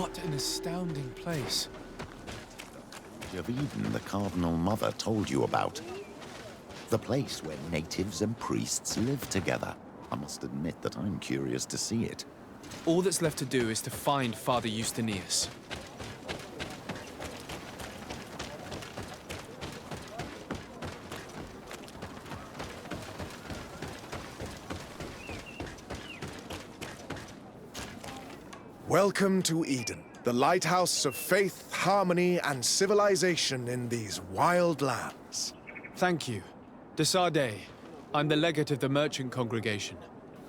What an astounding place. Of Eden the Cardinal Mother told you about. The place where natives and priests live together. I must admit that I'm curious to see it. All that's left to do is to find Father Justinius. Welcome to Eden, the lighthouse of faith, harmony, and civilization in these wild lands. Thank you. De Sardet. I'm the legate of the merchant congregation.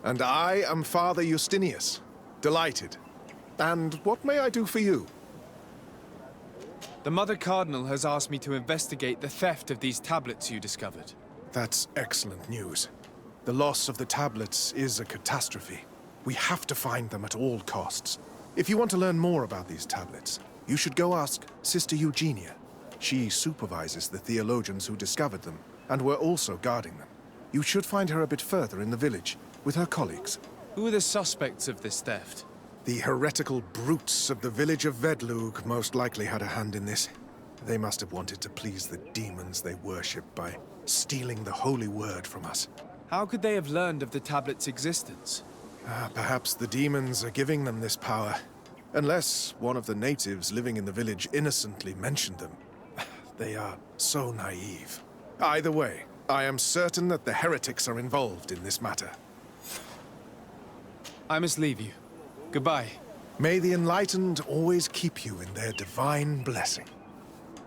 And I am Father Justinius. Delighted. And what may I do for you? The Mother Cardinal has asked me to investigate the theft of these tablets you discovered. That's excellent news. The loss of the tablets is a catastrophe. We have to find them at all costs. If you want to learn more about these tablets, you should go ask Sister Eugenia. She supervises the theologians who discovered them, and were also guarding them. You should find her a bit further in the village, with her colleagues. Who are the suspects of this theft? The heretical brutes of the village of Vedlug most likely had a hand in this. They must have wanted to please the demons they worship by stealing the holy word from us. How could they have learned of the tablet's existence? Perhaps the demons are giving them this power. Unless one of the natives living in the village innocently mentioned them. They are so naive. Either way, I am certain that the heretics are involved in this matter. I must leave you. Goodbye. May the enlightened always keep you in their divine blessing.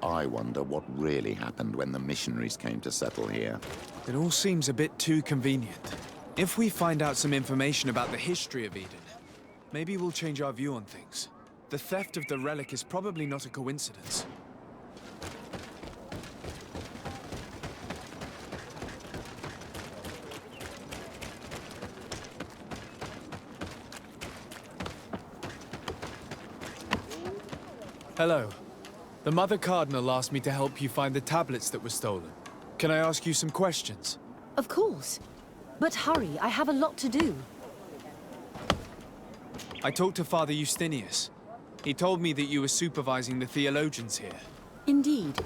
I wonder what really happened when the missionaries came to settle here. It all seems a bit too convenient. If we find out some information about the history of Eden, maybe we'll change our view on things. The theft of the relic is probably not a coincidence. Hello. The Mother Cardinal asked me to help you find the tablets that were stolen. Can I ask you some questions? Of course. But hurry, I have a lot to do. I talked to Father Justinius. He told me that you were supervising the theologians here. Indeed.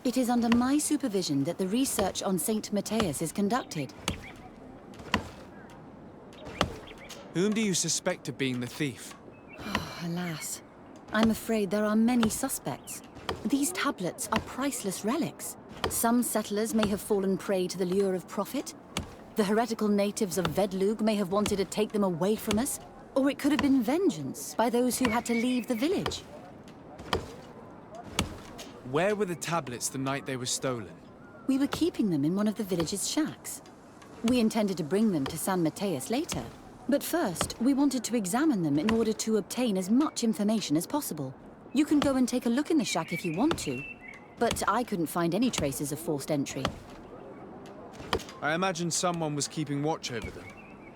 It is under my supervision that the research on Saint Matthias is conducted. Whom do you suspect of being the thief? Alas. I'm afraid there are many suspects. These tablets are priceless relics. Some settlers may have fallen prey to the lure of profit. The heretical natives of Vedlug may have wanted to take them away from us, or it could have been vengeance by those who had to leave the village. Where were the tablets the night they were stolen? We were keeping them in one of the village's shacks. We intended to bring them to San Matthias later, but first we wanted to examine them in order to obtain as much information as possible. You can go and take a look in the shack if you want to, but I couldn't find any traces of forced entry. I imagine someone was keeping watch over them.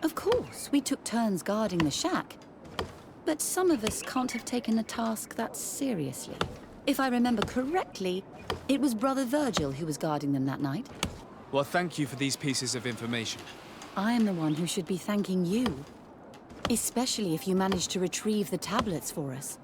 Of course, we took turns guarding the shack. But some of us can't have taken the task that seriously. If I remember correctly, it was Brother Virgil who was guarding them that night. Well, thank you for these pieces of information. I am the one who should be thanking you. Especially if you managed to retrieve the tablets for us.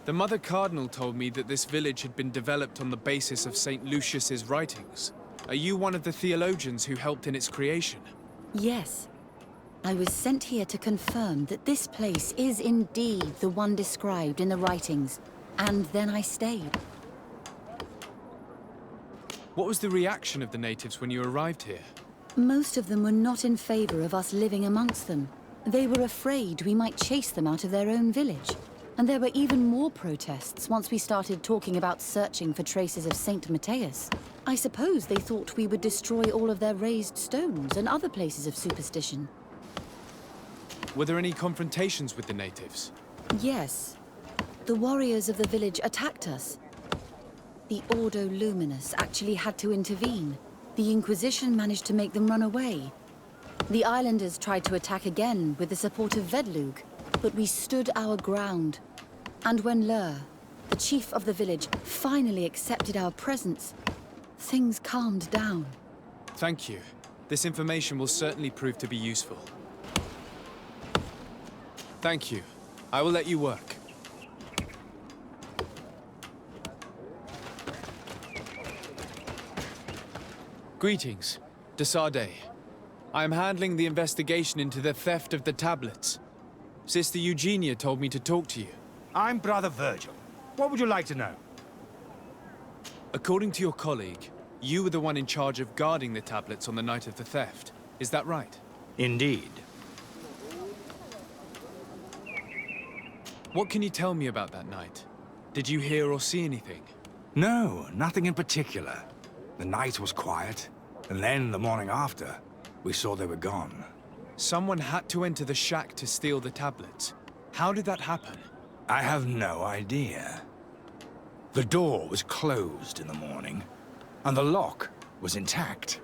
The Mother Cardinal told me that this village had been developed on the basis of St. Lucius's writings. Are you one of the theologians who helped in its creation? Yes. I was sent here to confirm that this place is indeed the one described in the writings, and then I stayed. What was the reaction of the natives when you arrived here? Most of them were not in favor of us living amongst them. They were afraid we might chase them out of their own village. And there were even more protests once we started talking about searching for traces of Saint Matthias. I suppose they thought we would destroy all of their raised stones and other places of superstition. Were there any confrontations with the natives? Yes. The warriors of the village attacked us. The Ordo Luminus actually had to intervene. The Inquisition managed to make them run away. The islanders tried to attack again with the support of Vedlug, but we stood our ground. And when Lur, the chief of the village, finally accepted our presence, things calmed down. Thank you. This information will certainly prove to be useful. Thank you. I will let you work. Greetings, Desade. I am handling the investigation into the theft of the tablets. Sister Eugenia told me to talk to you. I'm Brother Virgil. What would you like to know? According to your colleague, you were the one in charge of guarding the tablets on the night of the theft. Is that right? Indeed. What can you tell me about that night? Did you hear or see anything? No, nothing in particular. The night was quiet, and then the morning after, we saw they were gone. Someone had to enter the shack to steal the tablets. How did that happen? I have no idea. The door was closed in the morning, and the lock was intact.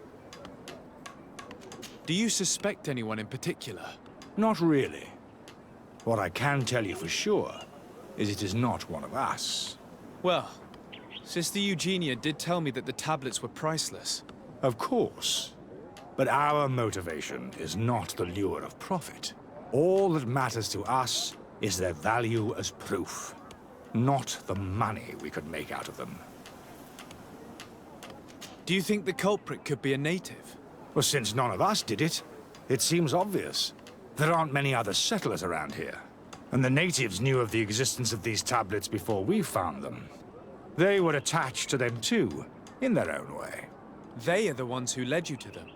Do you suspect anyone in particular? Not really. What I can tell you for sure is it is not one of us. Well, Sister Eugenia did tell me that the tablets were priceless. Of course. But our motivation is not the lure of profit. All that matters to us is their value as proof, not the money we could make out of them. Do you think the culprit could be a native? Well, since none of us did it, it seems obvious. There aren't many other settlers around here, and the natives knew of the existence of these tablets before we found them. They were attached to them too, in their own way. They are the ones who led you to them.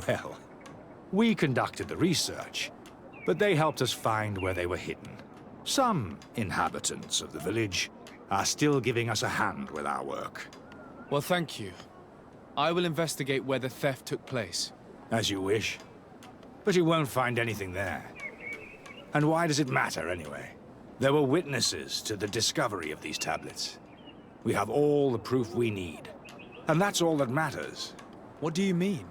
Well, we conducted the research, but they helped us find where they were hidden. Some inhabitants of the village are still giving us a hand with our work. Well, thank you. I will investigate where the theft took place. As you wish. But you won't find anything there. And why does it matter, anyway? There were witnesses to the discovery of these tablets. We have all the proof we need. And that's all that matters. What do you mean?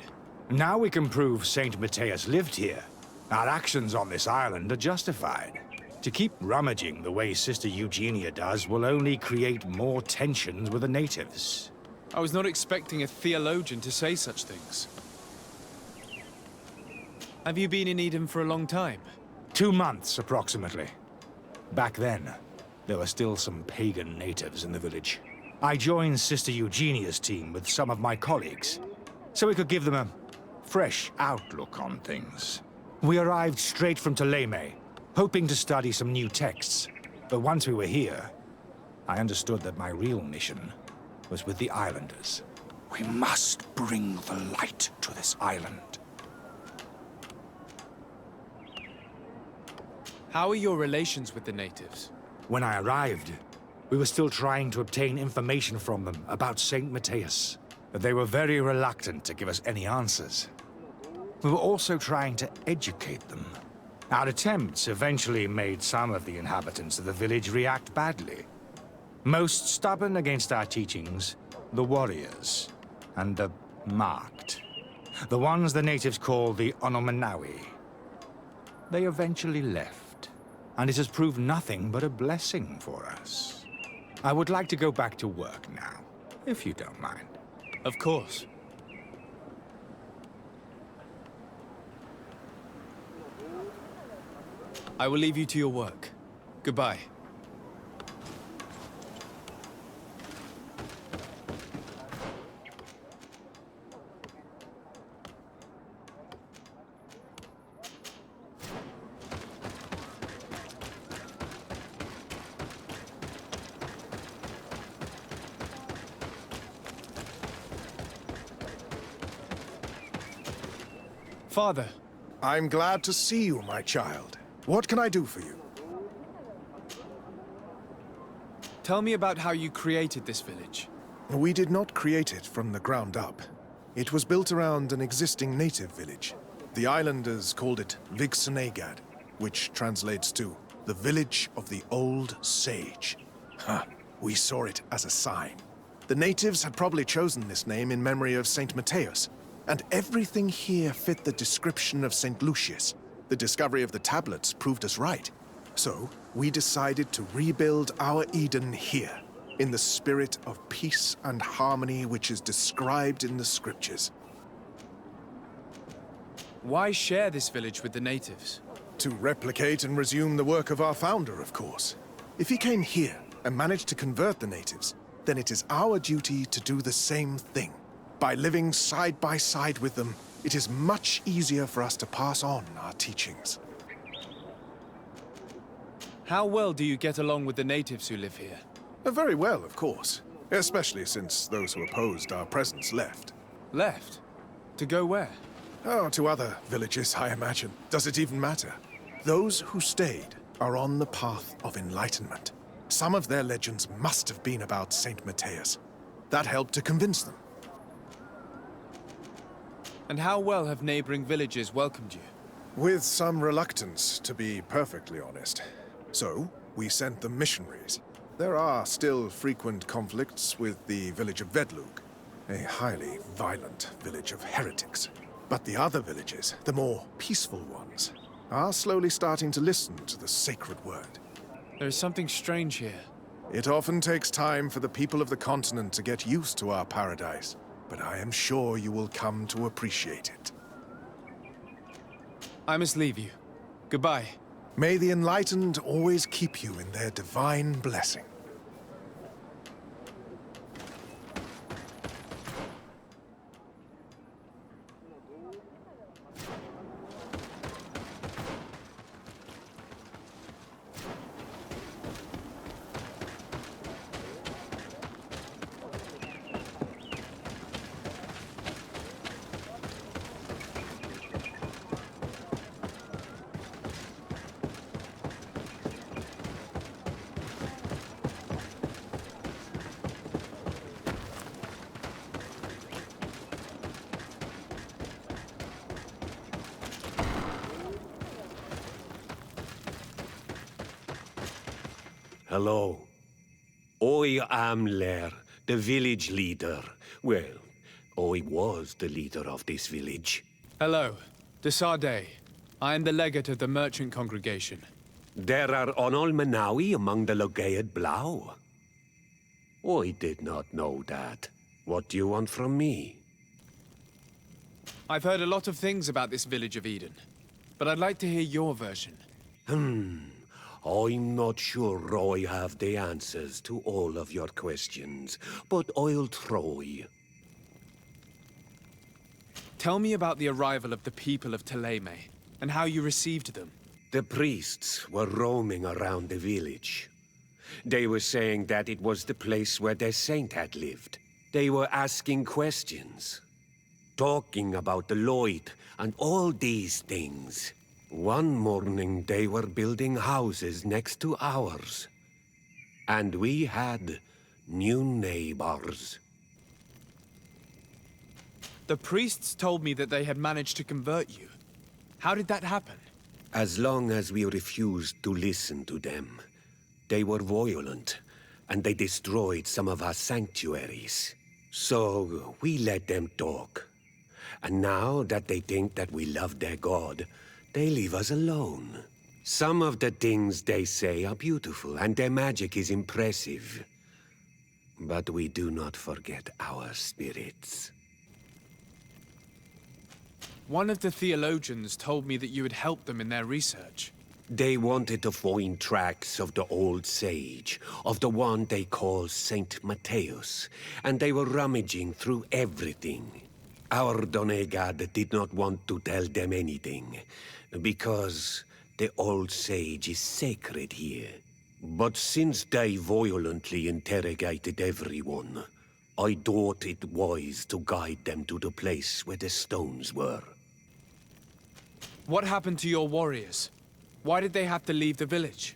Now we can prove Saint Matthias lived here. Our actions on this island are justified. To keep rummaging the way Sister Eugenia does will only create more tensions with the natives. I was not expecting a theologian to say such things. Have you been in Eden for a long time? 2 months, approximately. Back then, there were still some pagan natives in the village. I joined Sister Eugenia's team with some of my colleagues, so we could give them a fresh outlook on things. We arrived straight from Ptolemy, hoping to study some new texts. But once we were here, I understood that my real mission was with the islanders. We must bring the light to this island. How are your relations with the natives? When I arrived, we were still trying to obtain information from them about Saint Matthias, but they were very reluctant to give us any answers. We were also trying to educate them. Our attempts eventually made some of the inhabitants of the village react badly. Most stubborn against our teachings, the warriors, and the marked. The ones the natives call the Onomanawi. They eventually left, and it has proved nothing but a blessing for us. I would like to go back to work now, if you don't mind. Of course. I will leave you to your work. Goodbye. Father. I'm glad to see you, my child. What can I do for you? Tell me about how you created this village. We did not create it from the ground up. It was built around an existing native village. The islanders called it Vixenagad, which translates to the Village of the Old Sage. We saw it as a sign. The natives had probably chosen this name in memory of Saint Matthias, and everything here fit the description of Saint Lucius. The discovery of the tablets proved us right. So, we decided to rebuild our Eden here, in the spirit of peace and harmony which is described in the scriptures. Why share this village with the natives? To replicate and resume the work of our founder, of course. If he came here and managed to convert the natives, then it is our duty to do the same thing. By living side by side with them, it is much easier for us to pass on our teachings. How well do you get along with the natives who live here? Very well, of course. Especially since those who opposed our presence left. Left? To go where? Oh, to other villages, I imagine. Does it even matter? Those who stayed are on the path of enlightenment. Some of their legends must have been about Saint Matthias. That helped to convince them. And how well have neighboring villages welcomed you? With some reluctance, to be perfectly honest. So, we sent them missionaries. There are still frequent conflicts with the village of Vedlug, a highly violent village of heretics. But the other villages, the more peaceful ones, are slowly starting to listen to the sacred word. There is something strange here. It often takes time for the people of the continent to get used to our paradise, but I am sure you will come to appreciate it. I must leave you. Goodbye. May the enlightened always keep you in their divine blessing. Hello. I am Lair, the village leader. Well, I was the leader of this village. Hello. Desade. I am the legate of the merchant congregation. There are Onol Manawi among the Logead Blau. I did not know that. What do you want from me? I've heard a lot of things about this village of Eden, but I'd like to hear your version. I'm not sure I have the answers to all of your questions, but I'll try. Tell me about the arrival of the people of Teleme, and how you received them. The priests were roaming around the village. They were saying that it was the place where their saint had lived. They were asking questions, talking about the Lloyd and all these things. One morning they were building houses next to ours. And we had new neighbors. The priests told me that they had managed to convert you. How did that happen? As long as we refused to listen to them, they were violent, and they destroyed some of our sanctuaries. So we let them talk. And now that they think that we love their god, they leave us alone. Some of the things they say are beautiful, and their magic is impressive. But we do not forget our spirits. One of the theologians told me that you had helped them in their research. They wanted to find tracks of the old sage, of the one they call Saint Matthias, and they were rummaging through everything. Our Donegad did not want to tell them anything, because the old sage is sacred here. But since they violently interrogated everyone, I thought it wise to guide them to the place where the stones were. What happened to your warriors? Why did they have to leave the village?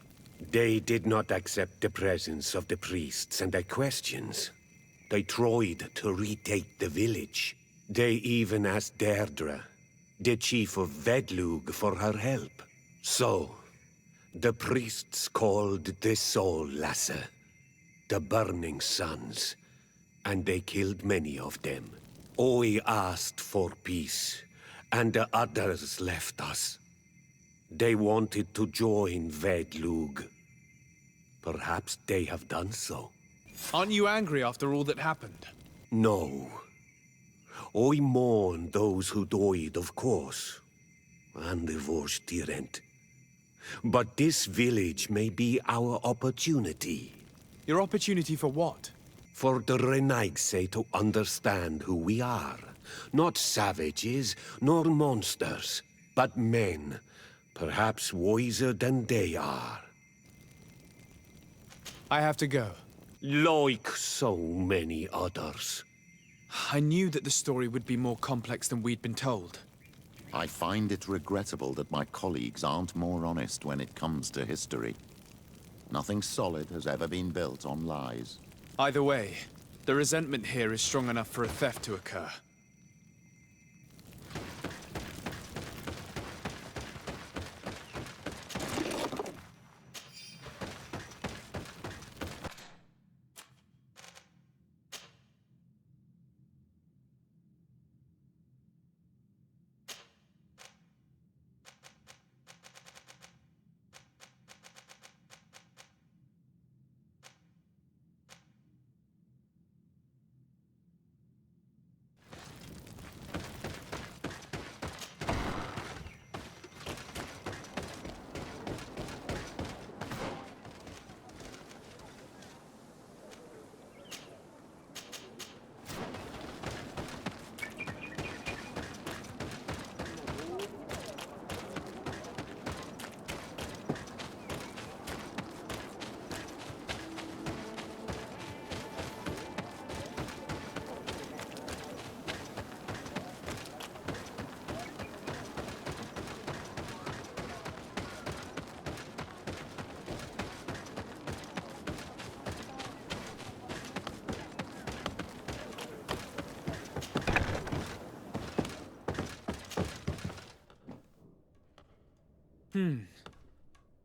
They did not accept the presence of the priests and their questions. They tried to retake the village. They even asked Deirdre, the chief of Vedlug, for her help. So, the priests called the Soul Lasse, the Burning Suns, and they killed many of them. I asked for peace, and the others left us. They wanted to join Vedlug. Perhaps they have done so. Aren't you angry after all that happened? No. I mourn those who died, of course. And the Vorstyrent. But this village may be our opportunity. Your opportunity for what? For the Renaigse to understand who we are. Not savages, nor monsters, but men. Perhaps wiser than they are. I have to go. Like so many others. I knew that the story would be more complex than we'd been told. I find it regrettable that my colleagues aren't more honest when it comes to history. Nothing solid has ever been built on lies. Either way, the resentment here is strong enough for a theft to occur.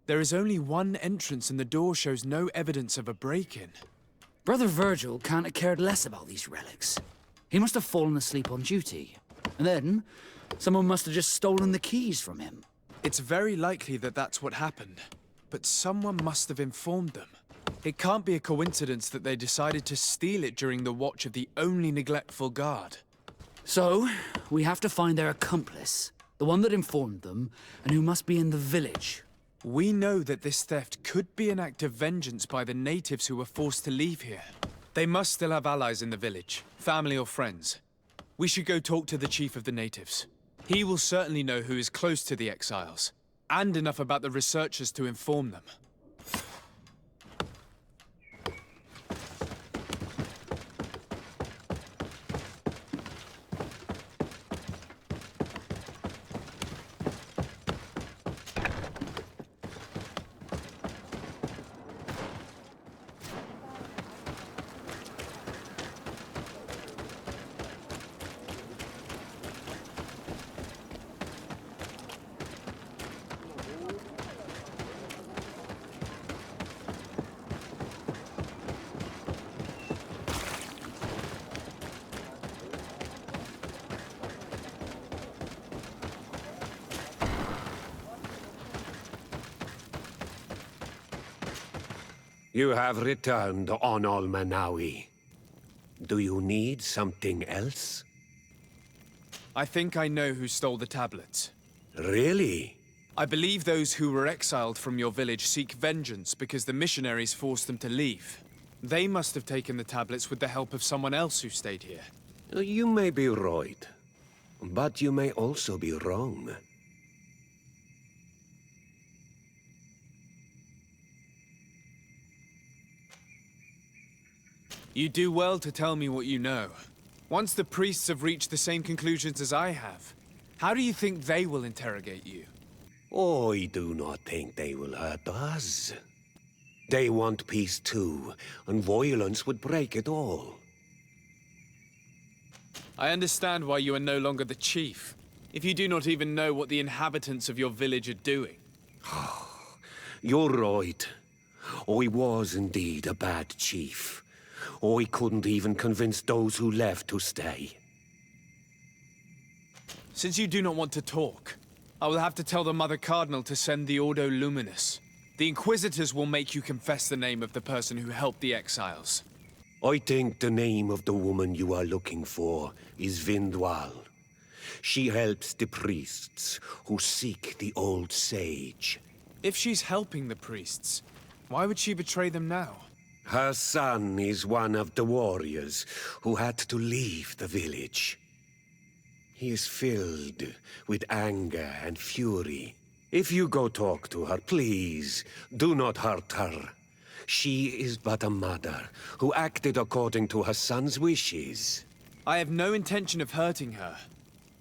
There is only one entrance and the door shows no evidence of a break-in. Brother Virgil can't have cared less about these relics. He must have fallen asleep on duty. And then, someone must have just stolen the keys from him. It's very likely that that's what happened, but someone must have informed them. It can't be a coincidence that they decided to steal it during the watch of the only neglectful guard. So, we have to find their accomplice, the one that informed them, and who must be in the village. We know that this theft could be an act of vengeance by the natives who were forced to leave here. They must still have allies in the village, family or friends. We should go talk to the chief of the natives. He will certainly know who is close to the exiles, and enough about the researchers to inform them. You have returned on Almanawi. Do you need something else? I think I know who stole the tablets. Really? I believe those who were exiled from your village seek vengeance because the missionaries forced them to leave. They must have taken the tablets with the help of someone else who stayed here. You may be right, but you may also be wrong. You do well to tell me what you know. Once the priests have reached the same conclusions as I have, how do you think they will interrogate you? I do not think they will hurt us. They want peace too, and violence would break it all. I understand why you are no longer the chief, if you do not even know what the inhabitants of your village are doing. You're right. I was indeed a bad chief. I couldn't even convince those who left to stay. Since you do not want to talk, I will have to tell the Mother Cardinal to send the Ordo Luminus. The Inquisitors will make you confess the name of the person who helped the exiles. I think the name of the woman you are looking for is Vindwal. She helps the priests who seek the old sage. If she's helping the priests, why would she betray them now? Her son is one of the warriors who had to leave the village. He is filled with anger and fury. If you go talk to her, please, do not hurt her. She is but a mother who acted according to her son's wishes. I have no intention of hurting her,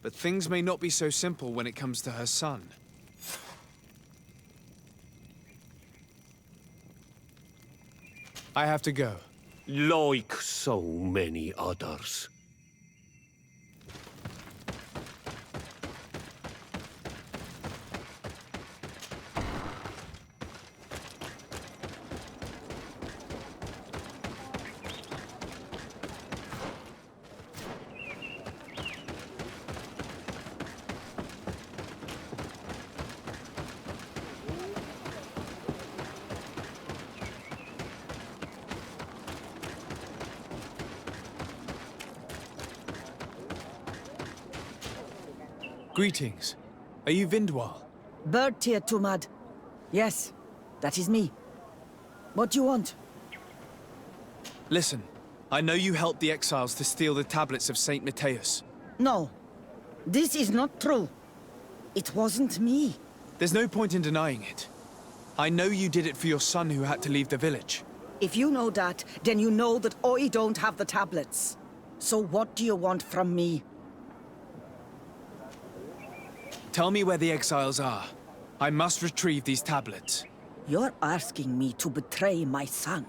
but things may not be so simple when it comes to her son. I have to go. Like so many others. Greetings. Are you Vindwal? Bird Tear Tumad. Yes, that is me. What do you want? Listen, I know you helped the exiles to steal the tablets of Saint Matthias. No, this is not true. It wasn't me. There's no point in denying it. I know you did it for your son who had to leave the village. If you know that, then you know that I don't have the tablets. So what do you want from me? Tell me where the exiles are. I must retrieve these tablets. You're asking me to betray my son.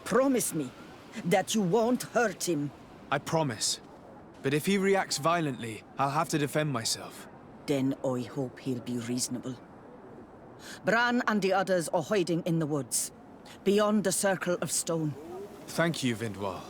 Promise me that you won't hurt him. I promise. But if he reacts violently, I'll have to defend myself. Then I hope he'll be reasonable. Bran and the others are hiding in the woods, beyond the Circle of Stone. Thank you, Vindwal.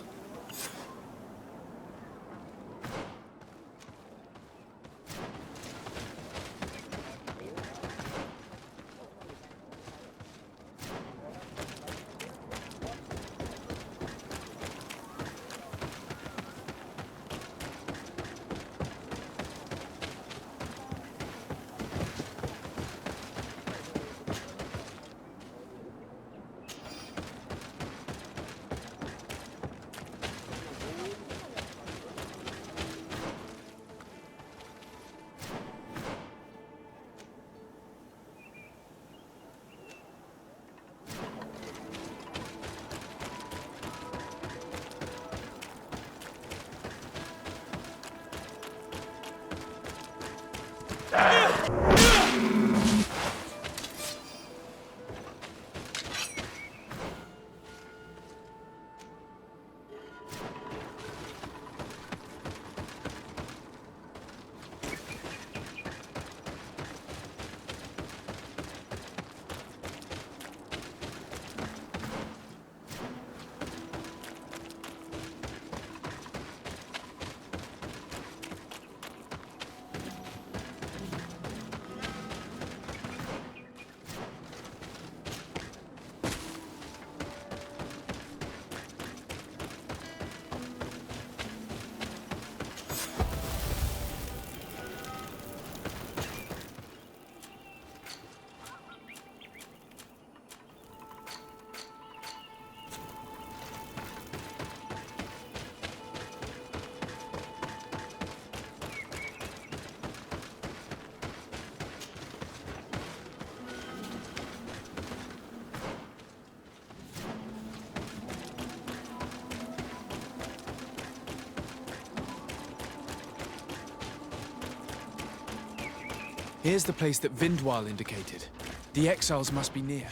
Here's the place that Vindwal indicated. The exiles must be near.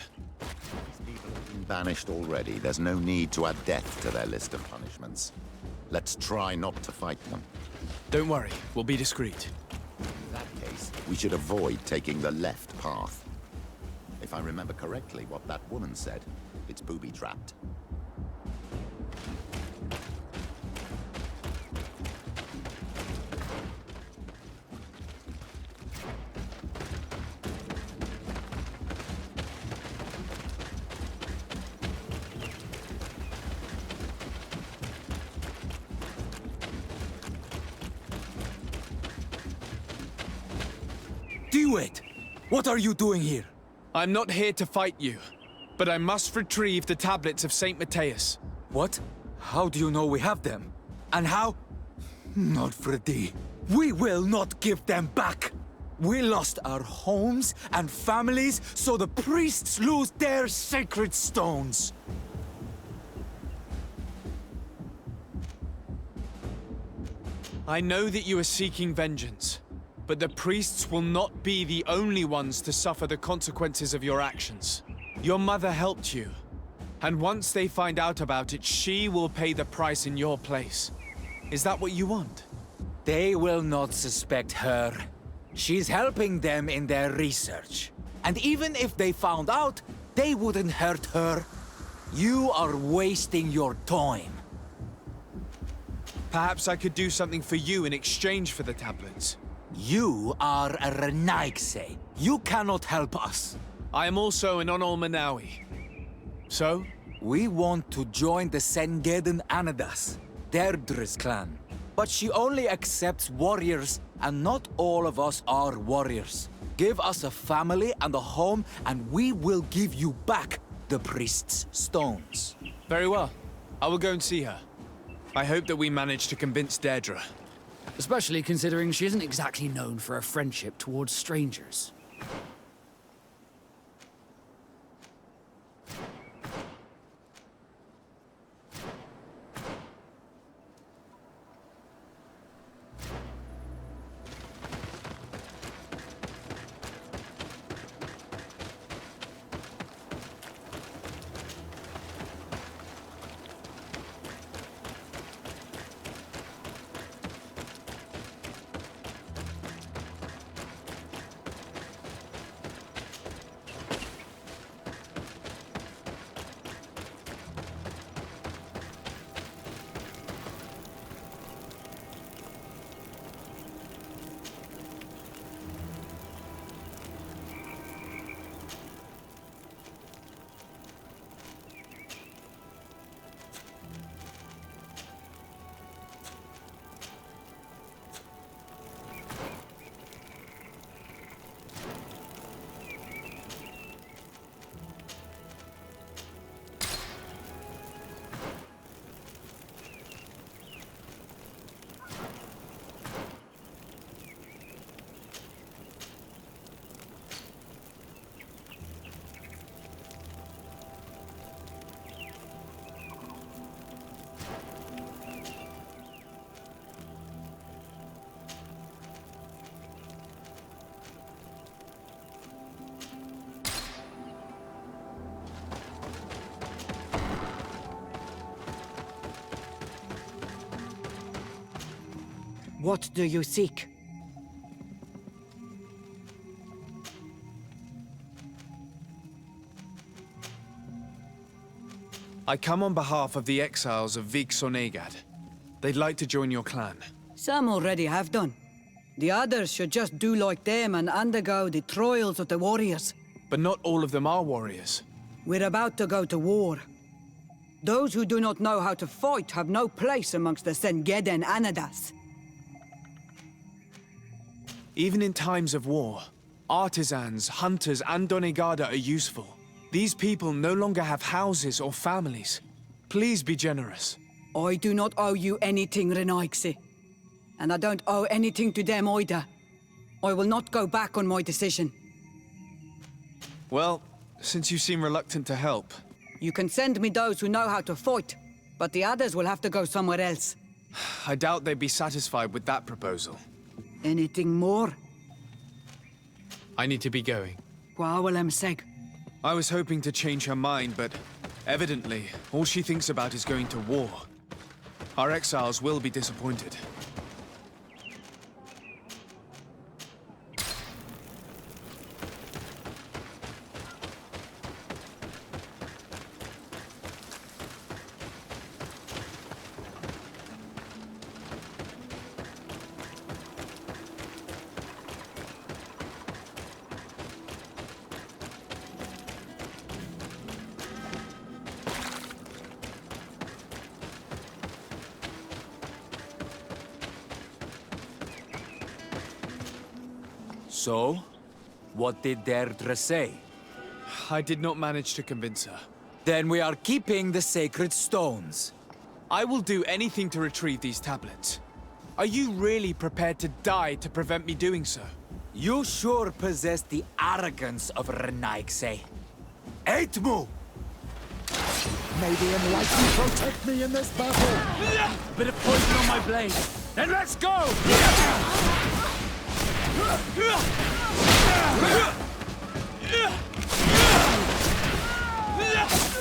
People have been banished already. There's no need to add death to their list of punishments. Let's try not to fight them. Don't worry, we'll be discreet. In that case, we should avoid taking the left path. If I remember correctly what that woman said, it's booby-trapped. Do it! What are you doing here? I'm not here to fight you, but I must retrieve the tablets of Saint Matthias. What? How do you know we have them? And how? Not Freddy. We will not give them back! We lost our homes and families, so the priests lose their sacred stones. I know that you are seeking vengeance, but the priests will not be the only ones to suffer the consequences of your actions. Your mother helped you, and once they find out about it, she will pay the price in your place. Is that what you want? They will not suspect her. She's helping them in their research. And even if they found out, they wouldn't hurt her. You are wasting your time. Perhaps I could do something for you in exchange for the tablets. You are a Renaigse. You cannot help us. I am also an Onol Manawi. So? We want to join the Sengeden Anadas, Deirdre's clan. But she only accepts warriors, and not all of us are warriors. Give us a family and a home, and we will give you back the priest's stones. Very well. I will go and see her. I hope that we manage to convince Deirdre. Especially considering she isn't exactly known for her friendship towards strangers. What do you seek? I come on behalf of the exiles of Vik Sonegad. They'd like to join your clan. Some already have done. The others should just do like them and undergo the trials of the warriors. But not all of them are warriors. We're about to go to war. Those who do not know how to fight have no place amongst the Sengeden Anadas. Even in times of war, artisans, hunters, and Donegada are useful. These people no longer have houses or families. Please be generous. I do not owe you anything, Renaigse. And I don't owe anything to them either. I will not go back on my decision. Well, since you seem reluctant to help... You can send me those who know how to fight, but the others will have to go somewhere else. I doubt they'd be satisfied with that proposal. Anything more? I need to be going. Seg. I was hoping to change her mind, but evidently, all she thinks about is going to war. Our exiles will be disappointed. So, what did Deirdre say? I did not manage to convince her. Then we are keeping the sacred stones. I will do anything to retrieve these tablets. Are you really prepared to die to prevent me doing so? You sure possess the arrogance of Renaigse. Eitmu! May the Enlightened protect me in this battle! A bit of poison on my blade. Then let's go!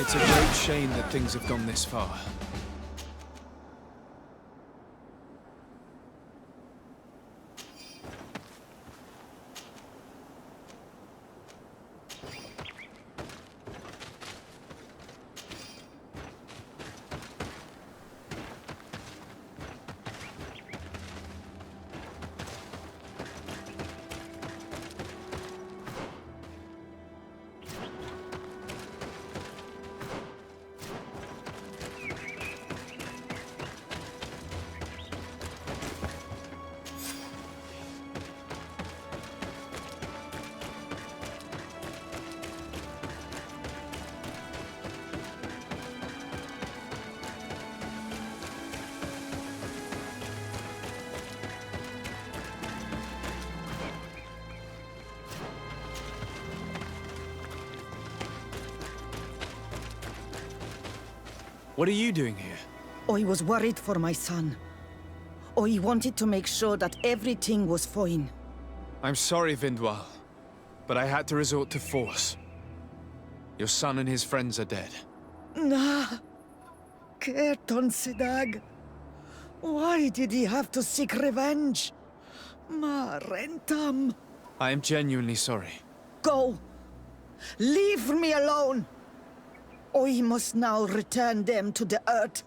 It's a great shame that things have gone this far. What are you doing here? I was worried for my son. I wanted to make sure that everything was fine. I'm sorry, Vindwal, but I had to resort to force. Your son and his friends are dead. Nah. Kerton Sidag. Why did he have to seek revenge? Ma rentam. I am genuinely sorry. Go. Leave me alone. I must now return them to the earth.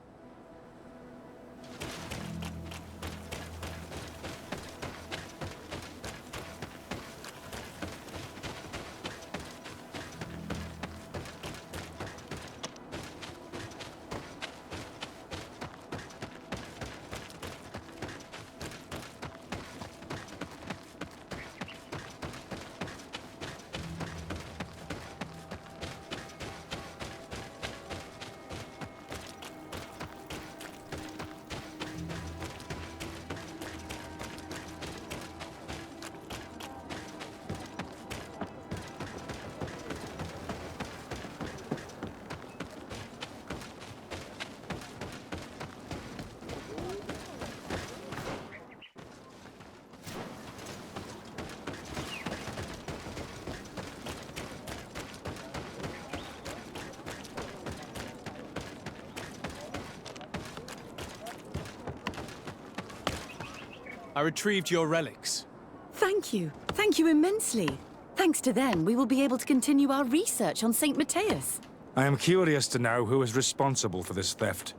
I retrieved your relics. Thank you. Thank you immensely. Thanks to them, we will be able to continue our research on St. Matthias. I am curious to know who is responsible for this theft.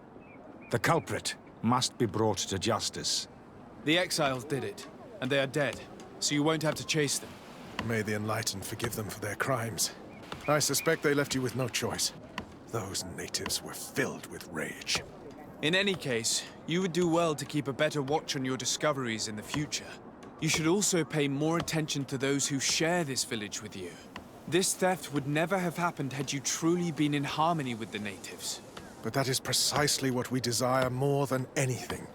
The culprit must be brought to justice. The exiles did it, and they are dead, so you won't have to chase them. May the Enlightened forgive them for their crimes. I suspect they left you with no choice. Those natives were filled with rage. In any case, you would do well to keep a better watch on your discoveries in the future. You should also pay more attention to those who share this village with you. This theft would never have happened had you truly been in harmony with the natives. But that is precisely what we desire more than anything.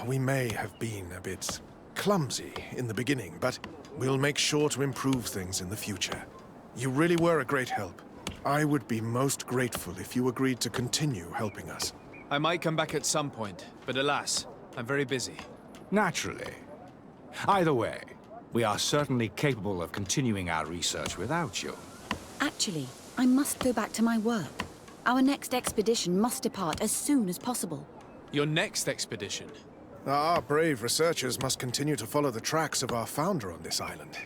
We may have been a bit clumsy in the beginning, but we'll make sure to improve things in the future. You really were a great help. I would be most grateful if you agreed to continue helping us. I might come back at some point, but alas, I'm very busy. Naturally. Either way, we are certainly capable of continuing our research without you. Actually, I must go back to my work. Our next expedition must depart as soon as possible. Your next expedition? Our brave researchers must continue to follow the tracks of our founder on this island.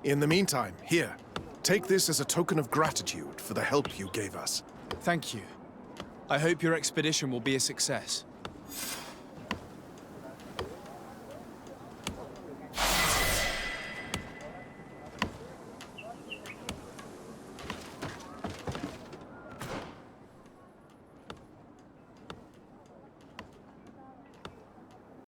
In the meantime, here, take this as a token of gratitude for the help you gave us. Thank you. I hope your expedition will be a success.